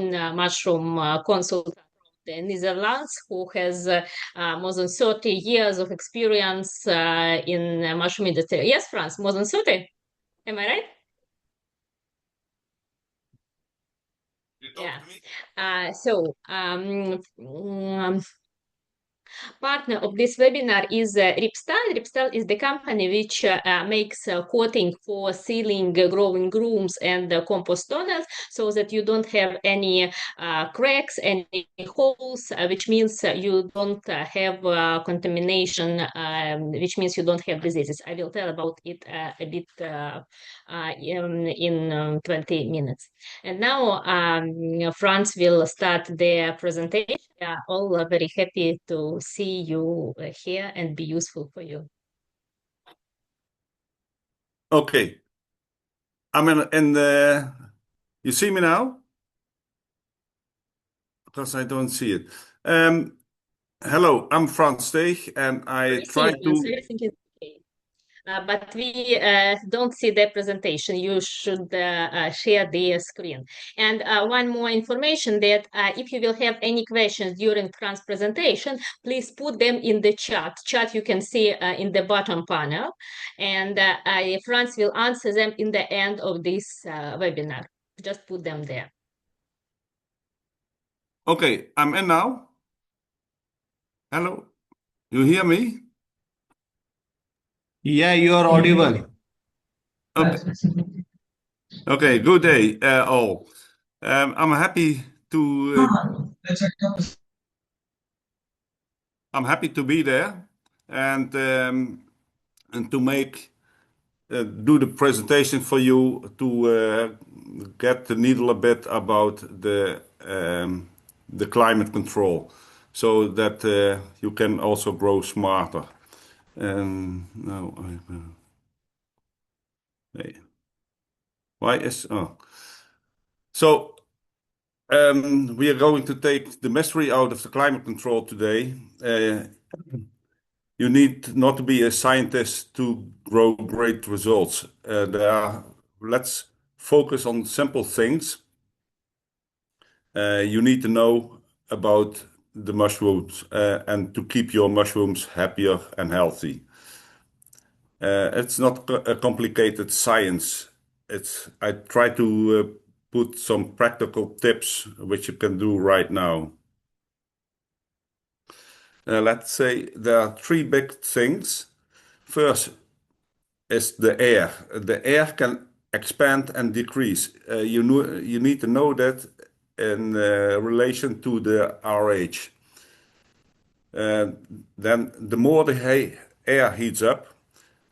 mushroom consultant from the Netherlands who has more than 30 years of experience in mushroom industry. Yes, Frans, more than 30. Am I right? Yeah. Partner of this webinar is Ripstal. Ripstal is the company which makes coating for ceiling growing rooms and compost tunnels so that you don't have any cracks, any holes, which means you don't have contamination, which means you don't have diseases. I will tell about it a bit in 20 minutes. And now Frans will start their presentation. We are all very happy to see you here and be useful for you. Okay. I'm in the. You see me now? Because I don't see it. Hello, I'm Frans Steegh, and I try to. Everything is okay. But we don't see the presentation. You should share the screen. And one more information that if you will have any questions during Fran's presentation, please put them in the chat. Chat you can see in the bottom panel. And Frans will answer them in the end of this webinar. Just put them there. Okay, I'm in now. Hello, you hear me? Yeah, you are audible. Okay. Okay, good day, all. I'm happy to. I'm happy to be there, and to make do the presentation for you to get the needle a bit about the climate control, so that you can also grow smarter. No, hey. Why is so? We are going to take the mystery out of the climate control today. You need not to be a scientist to grow great results. Let's focus on simple things. You need to know about the mushrooms and to keep your mushrooms happier and healthy. It's not a complicated science. I try to put some practical tips which you can do right now. Let's say there are three big things. First is the air. The air can expand and decrease. You need to know that in relation to the RH. Then the more the air heats up,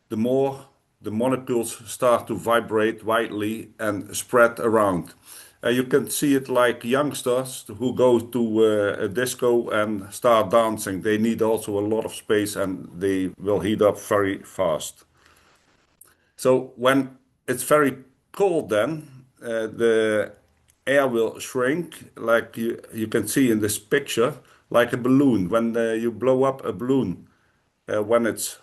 the more the molecules start to vibrate widely and spread around. You can see it like youngsters who go to a disco and start dancing. They need also a lot of space and they will heat up very fast. So when it's very cold, then the air will shrink, like you can see in this picture, like a balloon. When you blow up a balloon, when it's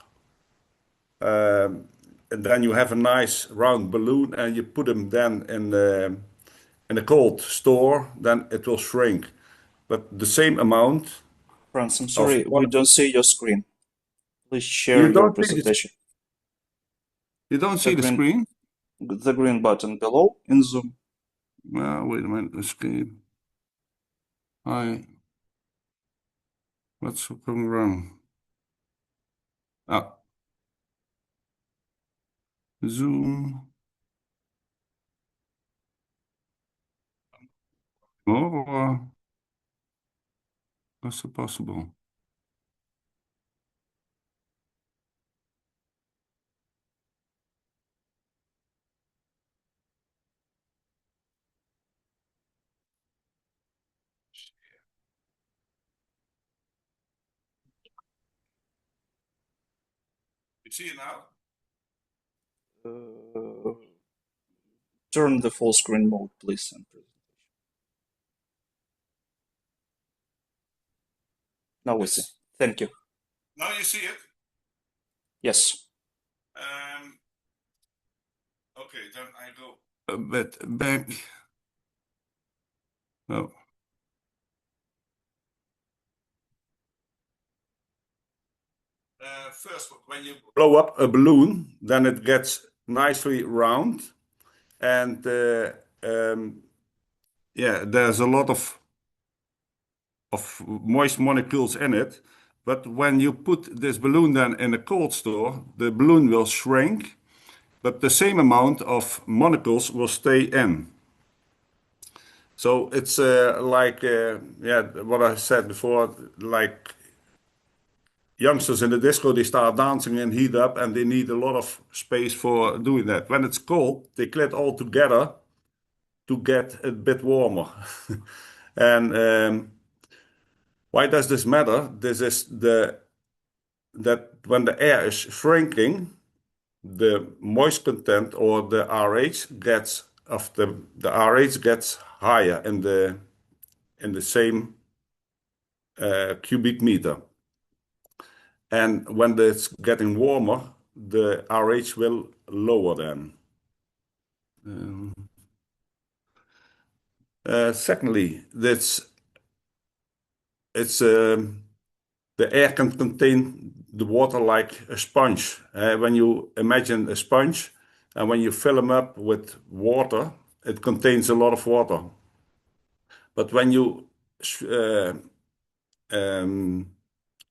and then you have a nice round balloon, and you put them then in a cold store, then it will shrink. But the same amount. Frans, I'm sorry, we don't see your screen. Please share You your don't see presentation. You don't see the screen? The green button below in Zoom. Wait a minute, escape. What's going wrong? Zoom. Or what's it possible? You see it now? Turn the full screen mode, please. Now we see. Thank you. Now you see it? Yes. Okay, then I go a bit back. Oh. First, when you blow up a balloon, then it gets nicely round, and yeah, there's a lot of moist molecules in it. But when you put this balloon then in a cold store, the balloon will shrink, but the same amount of molecules will stay in. So it's like, yeah, what I said before, like youngsters in the disco, they start dancing and heat up, and they need a lot of space for doing that. When it's cold, they clit all together to get a bit warmer. And why does this matter? This is that when the air is shrinking, the moist content or the RH gets of the RH gets higher in the same cubic meter. And when it's getting warmer, the RH will lower then. Secondly, it's the air can contain the water like a sponge. When you imagine a sponge, and when you fill them up with water, it contains a lot of water. But when you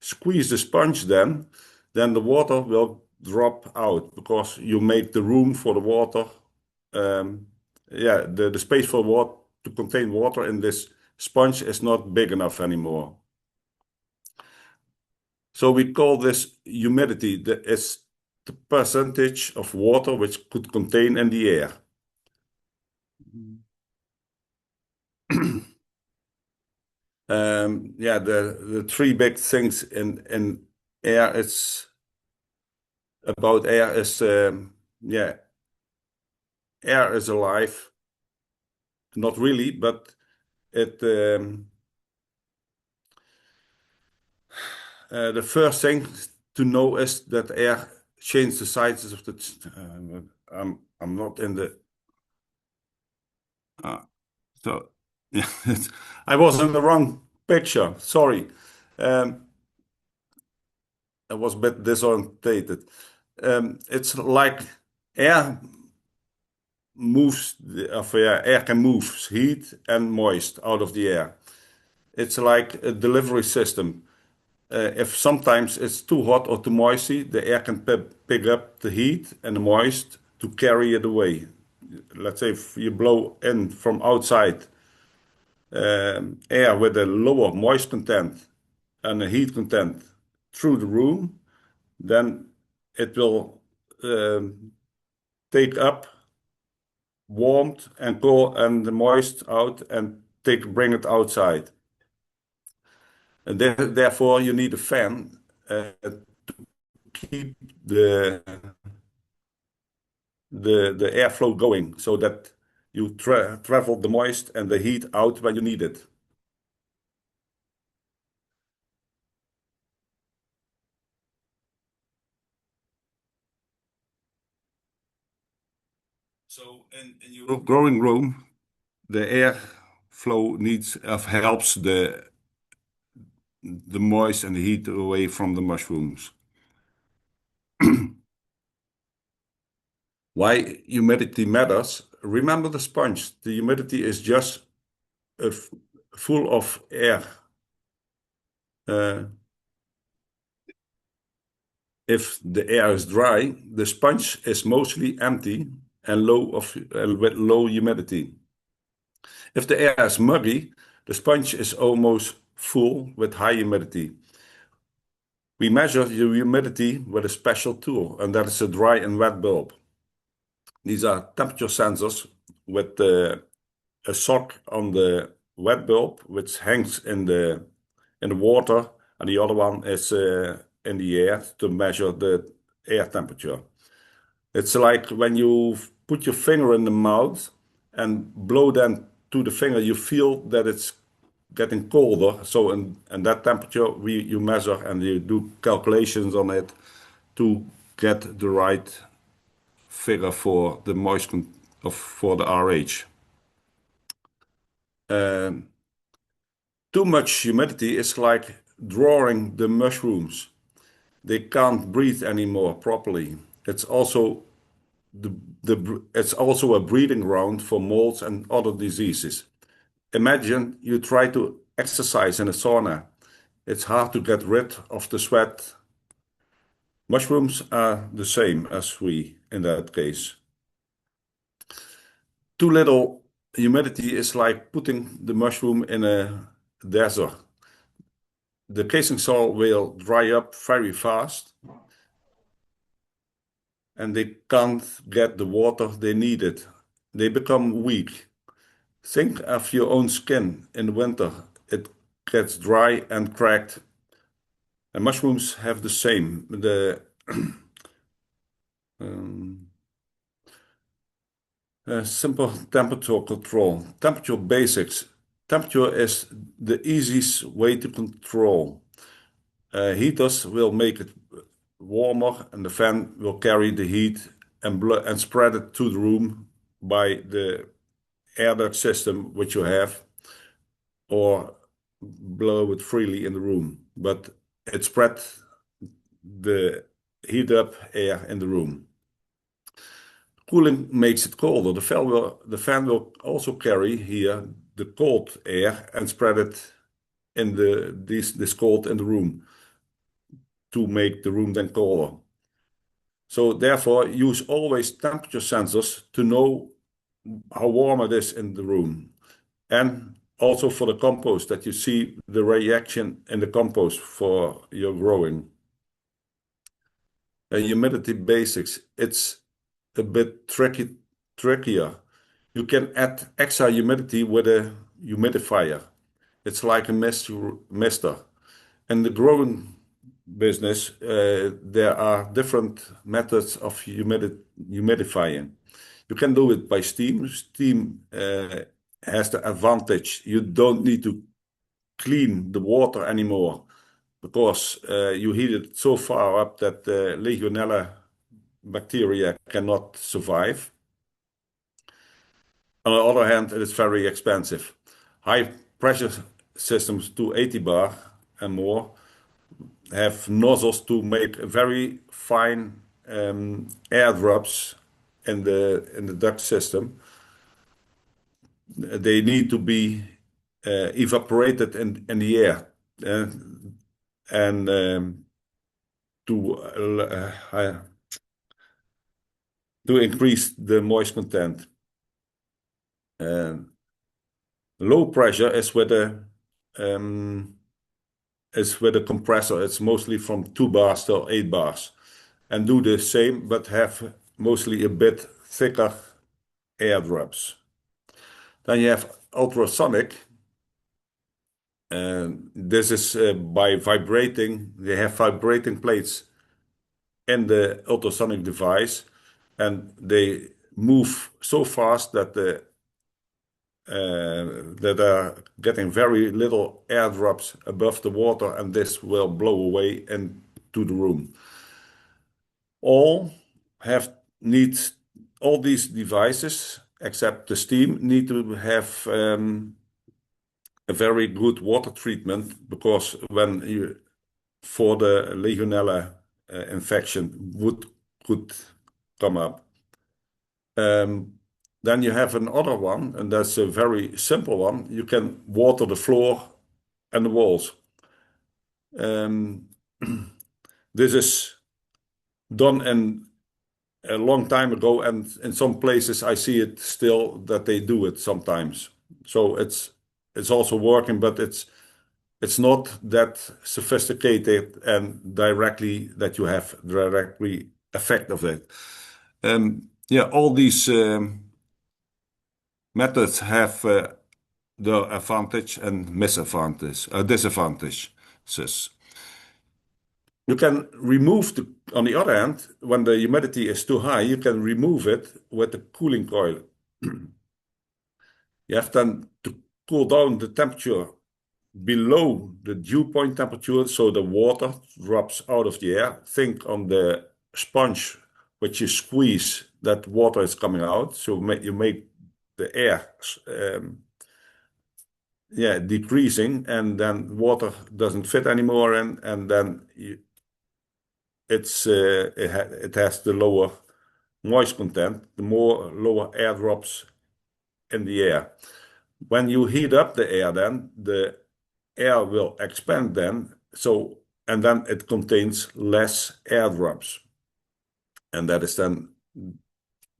squeeze the sponge, then the water will drop out because you make the room for the water. Yeah, the space for water to contain water in this sponge is not big enough anymore. So we call this humidity. It's the percentage of water which could contain in the air. Yeah, the three big things in air is about air is yeah, air is alive. Not really, but it the first thing to know is that air changes the sizes of the. I'm not in the. So yeah, I was in the wrong picture. Sorry, I was a bit disorientated. It's like air moves, of air can move heat and moist out of the air. It's like a delivery system. If sometimes it's too hot or too moisty, the air can pick up the heat and the moist to carry it away. Let's say if you blow in from outside air with a lower moist content and a heat content through the room, then it will take up warmth and cool and the moist out and bring it outside. And therefore, you need a fan to keep the airflow going so that you travel the moist and the heat out when you need it. So in your growing room, the airflow helps the moist and the heat away from the mushrooms. Why humidity matters? Remember the sponge. The humidity is just full of air. If the air is dry, the sponge is mostly empty and with low humidity. If the air is muggy, the sponge is almost full with high humidity. We measure the humidity with a special tool, and that is a dry and wet bulb. These are temperature sensors with a sock on the wet bulb, which hangs in the water, and the other one is in the air to measure the air temperature. It's like when you put your finger in the mouth and blow then to the finger, you feel that it's getting colder. So in that temperature, you measure and you do calculations on it to get the right figure for the for the RH. Too much humidity is like drawing the mushrooms. They can't breathe anymore properly. It's also it's also a breeding ground for molds and other diseases. Imagine you try to exercise in a sauna. It's hard to get rid of the sweat. Mushrooms are the same as we in that case. Too little humidity is like putting the mushroom in a desert. The casing soil will dry up very fast and they can't get the water they needed. They become weak. Think of your own skin in winter. It gets dry and cracked. And mushrooms have the same. The simple temperature control. Temperature basics. Temperature is the easiest way to control. Heaters will make it warmer and the fan will carry the heat and spread it to the room by the air duct system which you have, or blow it freely in the room. But it spread the heat up air in the room. Cooling makes it colder. The fan will also carry here the cold air and spread it in this cold in the room to make the room then colder. So therefore, use always temperature sensors to know how warm it is in the room. And also for the compost, that you see the reaction in the compost for your growing. Humidity basics, it's a bit trickier. You can add extra humidity with a humidifier. It's like a mister. In the growing business, there are different methods of humidifying. You can do it by steam. Steam has the advantage you don't need to clean the water anymore because you heat it so far up that Legionella bacteria cannot survive. On the other hand, it is very expensive. High pressure systems to 80 bar and more have nozzles to make very fine air drops in the duct system. They need to be evaporated in the air and to increase the moist content. Low pressure is with a compressor. It's mostly from 2 bars to 8 bars, and do the same, but have mostly a bit thicker air drops. Then you have ultrasonic. This is by vibrating. They have vibrating plates in the ultrasonic device, and they move so fast that are getting very little air drops above the water, and this will blow away into the room. All these devices, except the steam, need to have a very good water treatment, because for the Legionella infection could come up. Then you have another one, and that's a very simple one. You can water the floor and the walls. This is done a long time ago, and in some places I see it still that they do it sometimes. So it's also working, but it's not that sophisticated and directly that you have directly effect of it. All these methods have the advantage and disadvantages. You can remove on the other hand, when the humidity is too high, you can remove it with a cooling coil. You have then to cool down the temperature below the dew point temperature, so the water drops out of the air. Think on the sponge which you squeeze, that water is coming out. So you make the air decreasing, and then water doesn't fit anymore, and then it has the lower moist content, the more lower air drops in the air. When you heat up the air, then the air will expand then, and then it contains less air drops. And that is then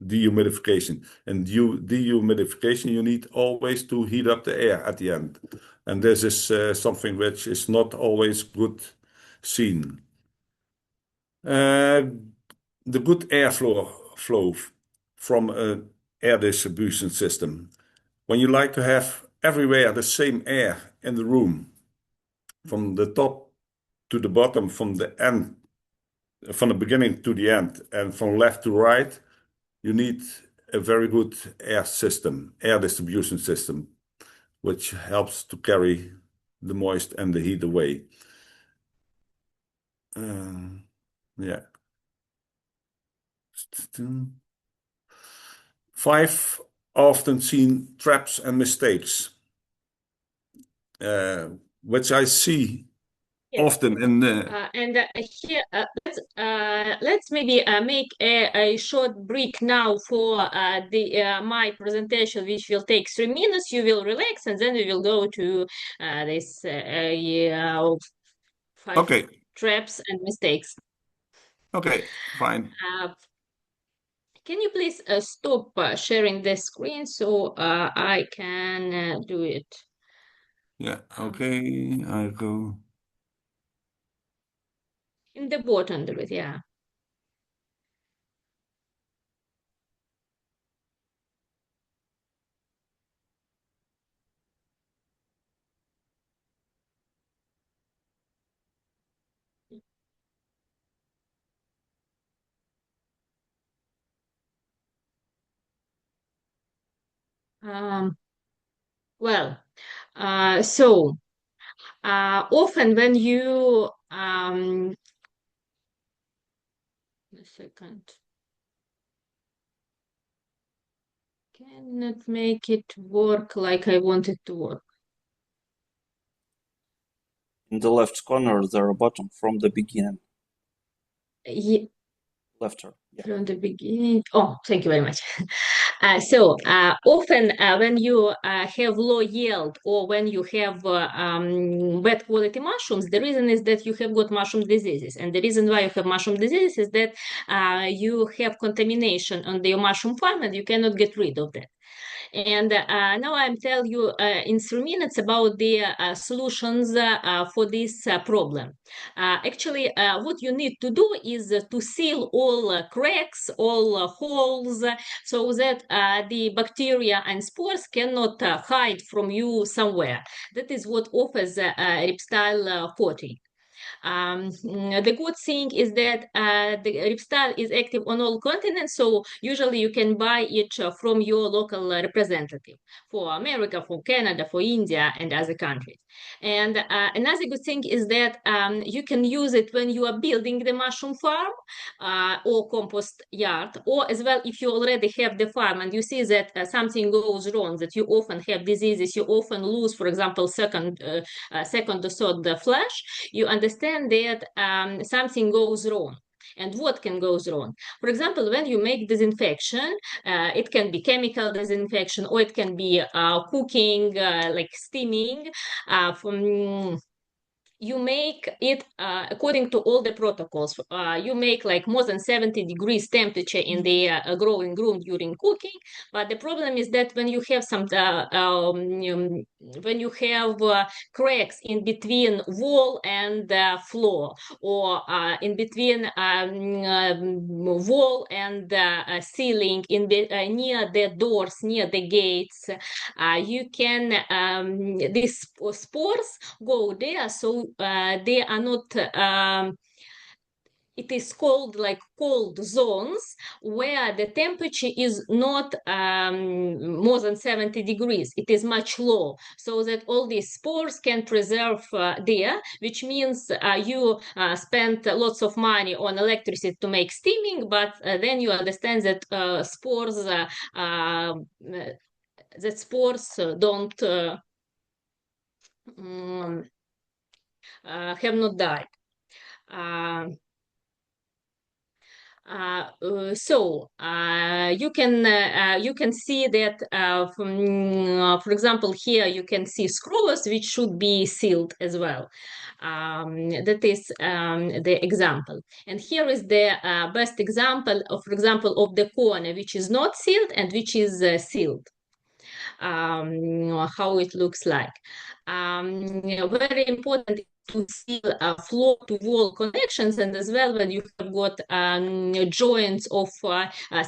dehumidification. And dehumidification, you need always to heat up the air at the end. And this is something which is not always good seen. The good flow from an air distribution system. When you like to have everywhere the same air in the room, from the top to the bottom, from the end, from the beginning to the end, and from left to right, you need a very good air distribution system, which helps to carry the moist and the heat away. Yeah. 5 often seen traps and mistakes, which I see often in the. Here, let's maybe make a short break now for my presentation, which will take 3 minutes. You will relax, and then we will go to this 5 traps and mistakes. Okay, fine. Can you please stop sharing the screen so I can do it? Yeah, okay, I'll go. In the bottom, yeah. Well, so often when you a second, cannot make it work like I want it to work. In the left corner, there are bottom from the beginning. Yeah. Left. Yeah. From the beginning. Oh, thank you very much. So often when you have low yield or when you have bad quality mushrooms, the reason is that you have got mushroom diseases. And the reason why you have mushroom diseases is that you have contamination on the mushroom farm and you cannot get rid of that. And now I'm tell you in 3 minutes about the solutions for this problem. Actually, what you need to do is to seal all cracks, all holes, so that the bacteria and spores cannot hide from you somewhere. That is what offers Ripstyle 40. The good thing is that the Ripstyle is active on all continents, so usually you can buy it from your local representative for America, for Canada, for India, and other countries. And another good thing is that you can use it when you are building the mushroom farm or compost yard, or as well if you already have the farm and you see that something goes wrong, that you often have diseases, you often lose, for example, second or third flush, you understand that something goes wrong. And what can go wrong? For example, when you make disinfection, it can be chemical disinfection or it can be cooking, like steaming. You make it according to all the protocols. You make like more than 70 degrees temperature in the growing room during cooking. But the problem is that when you have when you have cracks in between wall and floor, or in between wall and ceiling, near the doors, near the gates, you can these spores go there, so they are not it is called like cold zones where the temperature is not more than 70 degrees. It is much lower, so that all these spores can preserve there, which means you spend lots of money on electricity to make steaming, but then you understand that spores don't um, have not died. Uh, you can see that for example here you can see screws which should be sealed as well. That is the example, and here is the best example of, for example, of the corner which is not sealed and which is sealed. How it looks like. Very important to seal floor to wall connections, and as well when you have got joints of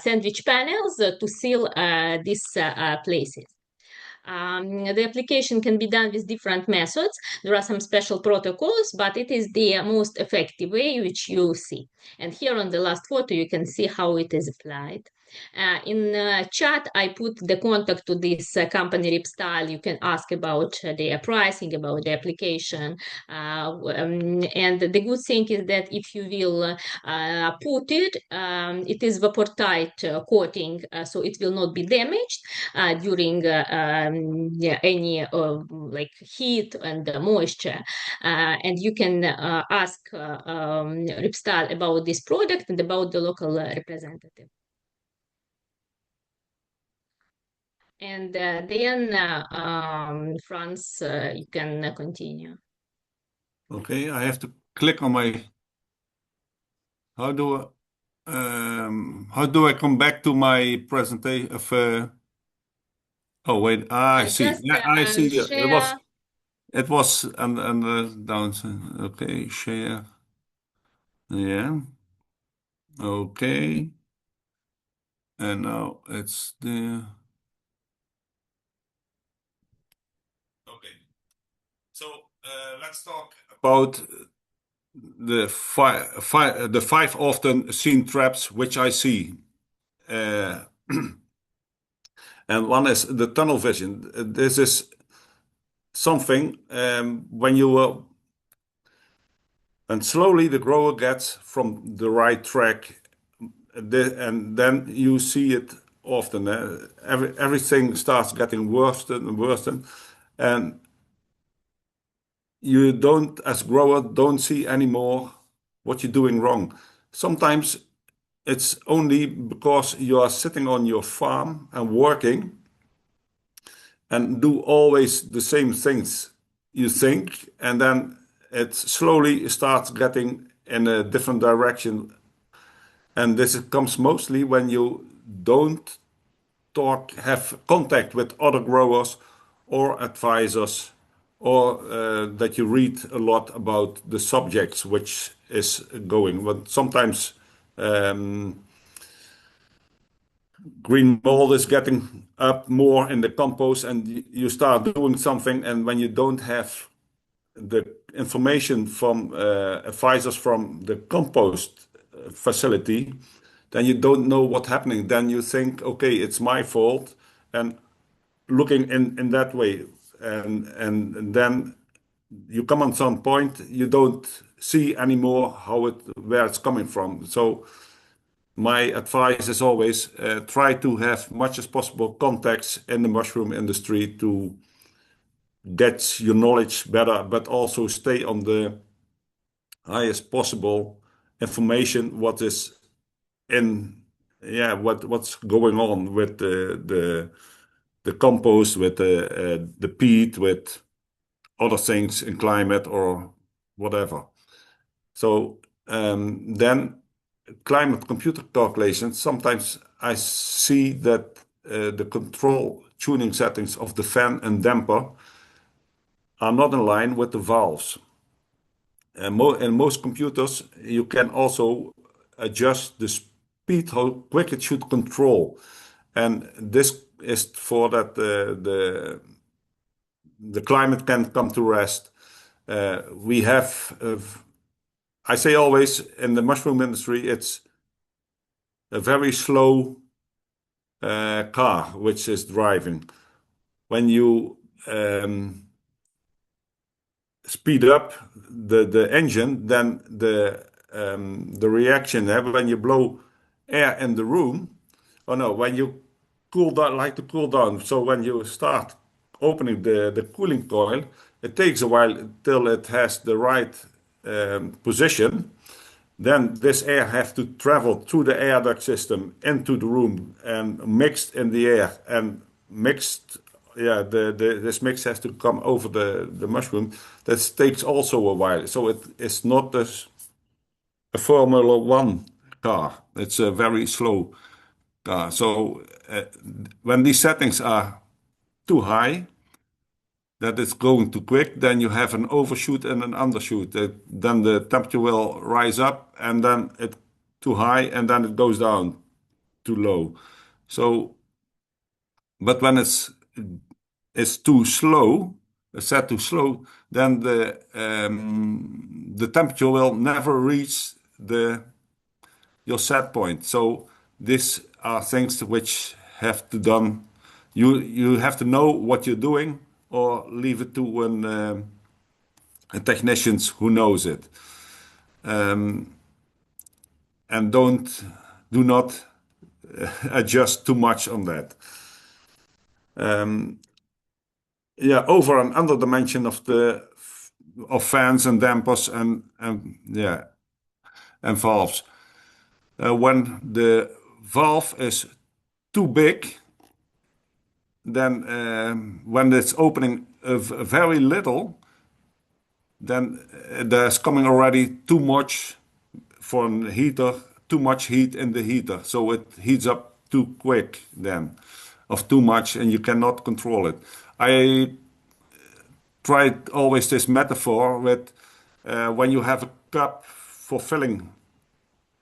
sandwich panels to seal these places. The application can be done with different methods. There are some special protocols, but it is the most effective way which you see. And here on the last photo, you can see how it is applied. In chat, I put the contact to this company Ripstyle. You can ask about their pricing, about the application. And the good thing is that if you will put it, it is vapor tight coating, so it will not be damaged during yeah, any like heat and moisture. And you can ask Ripstyle about this product and about the local representative. And then, Frans, you can continue. Okay, I have to click on my. How do I come back to my presentation of? Oh wait, I see. Just Yeah, I see. share. It was and down. Okay, share. Yeah. Okay. And now it's the. Okay. So let's talk about the five often seen traps which I see. Uh, and one is the tunnel vision. This is something when you and slowly the grower gets from the right track, and then you see it often. Everything starts getting worse and worse, and you don't, as grower, don't see anymore what you're doing wrong. Sometimes it's only because you are sitting on your farm and working and do always the same things you think, and then it slowly starts getting in a different direction. And this comes mostly when you don't have contact with other growers or advisors, or that you read a lot about the subjects which is going. But sometimes green mold is getting up more in the compost, and you start doing something, and when you don't have the information from advisors from the compost facility, then you don't know what's happening. Then you think, okay, it's my fault, and looking in that way, and then you come on some point you don't see anymore where it's coming from. So my advice is always try to have much as possible contacts in the mushroom industry to get your knowledge better, but also stay on the highest possible information what is in, yeah, what's going on with the compost, with the peat, with other things in climate or whatever. So then climate computer calculations, sometimes I see that the control tuning settings of the fan and damper are not in line with the valves. And in most computers, you can also adjust the speed, how quick it should control. And this is for that the climate can come to rest. We have, I say always, in the mushroom industry, it's a very slow car which is driving. When you speed up the engine, then the reaction when you blow air in the room, oh no, when you cool down, like to cool down. So when you start opening the cooling coil, it takes a while till it has the right position. Then this air has to travel through the air duct system into the room and mixed in the air and mixed. Yeah, this mix has to come over the mushroom. That takes also a while. So it is not a Formula One car. It's a very slow car. So when these settings are too high, that it's going too quick, then you have an overshoot and an undershoot. Then the temperature will rise up and then it too high and then it goes down too low. So, but when it's too slow, set too slow, then the temperature will never reach your set point. So these are things which have to done. You have to know what you're doing, or leave it to a technicians who knows it, and do not adjust too much on that. Yeah, over and under dimension of fans and dampers and yeah and valves. When the valve is too big, then when it's opening very little, then there's coming already too much for a heater, too much heat in the heater. So it heats up too quick then, of too much, and you cannot control it. I tried always this metaphor with when you have a cup for filling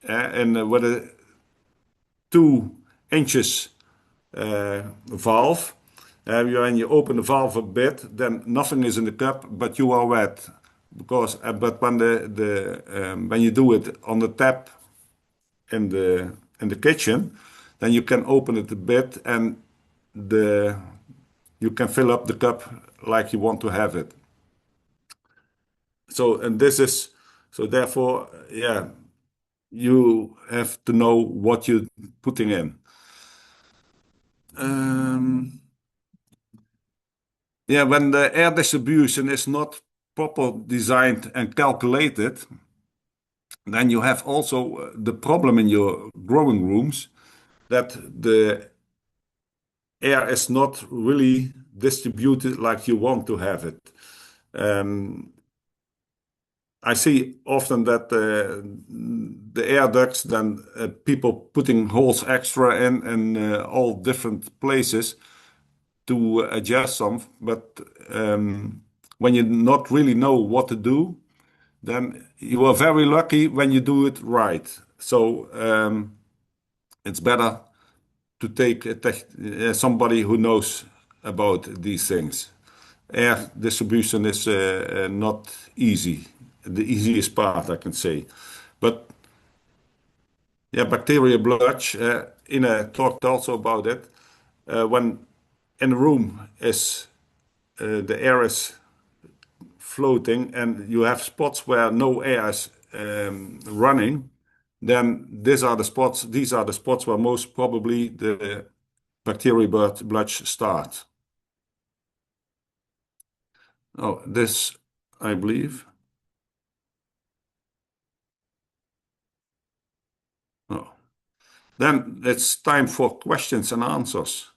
and with a 2 inches valve. When you open the valve a bit, then nothing is in the cup, but you are wet. Because, but when you do it on the tap in the kitchen, then you can open it a bit and you can fill up the cup like you want to have it. So therefore, yeah, you have to know what you're putting in. Yeah, when the air distribution is not proper designed and calculated, then you have also the problem in your growing rooms that the air is not really distributed like you want to have it. I see often that the air ducts, then people putting holes extra in all different places to adjust some, but when you not really know what to do, then you are very lucky when you do it right. So it's better to take somebody who knows about these things. Air distribution is not easy, the easiest part, I can say. But yeah, bacteria blotch, Ina talked also about it. When in a room the air is floating and you have spots where no air is running, then these are the spots where most probably the bacteria blotch start. Oh, this, I believe. Oh. Then it's time for questions and answers.